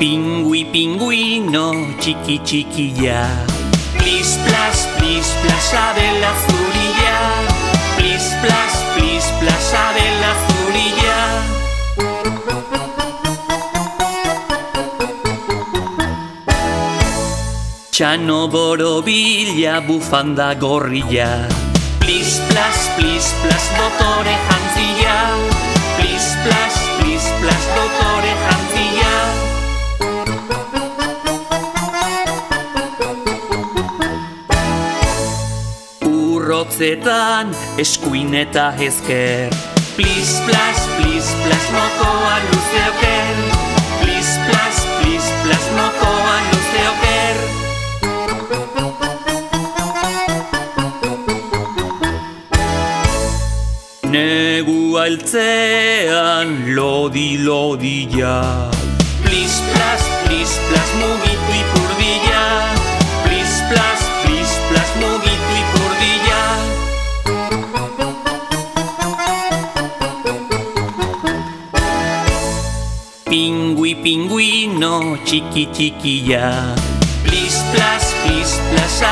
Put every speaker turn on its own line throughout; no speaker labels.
Pingüi, pingüino, txiki, txikia. Plis, plas, Adela zurilla. Plis, plas, Adela zurilla. Txano borobila, bufanda gorrilla. Plis, plas, dotore jantzia. Plis, plas, dotore jantzia. Urrotzetan, eskuin eta ezker. Plis, plas, nokoa luze oker. Plis, plas, nokoa luze oker. Negu altzean, lodi-lodila. Plis, plas, mugitu ipurdila. Plis, plas, mugitu ipurdila. Pingüi, pingüino, txiki, txikia. Plis, plas,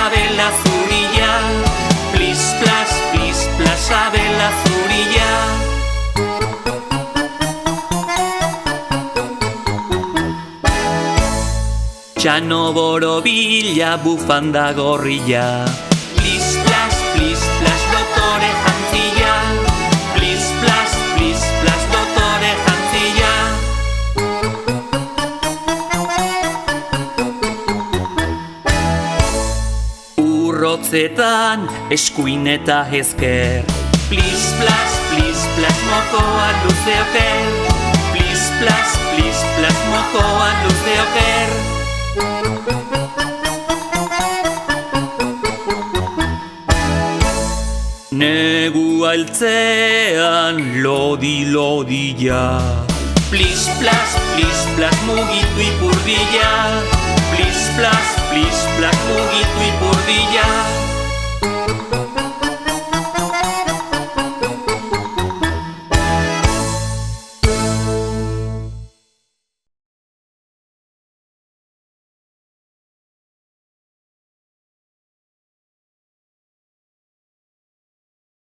Adela zurilla. Plis, plas, Adela zurilla. Txano borobila, bufanda gorrilla. Plis, plas, dotore jantzia. Plis, plas, dotore jantzia. Urrotzetan, eskuin eta ezker. Plis, plas, mokoa luze oker. Plis, plas, mokoa luze oker. Negu altzean, lodi-lodila. Plis, plas, mugitu ipurdila. Plis, plas, mugitu ipurdila.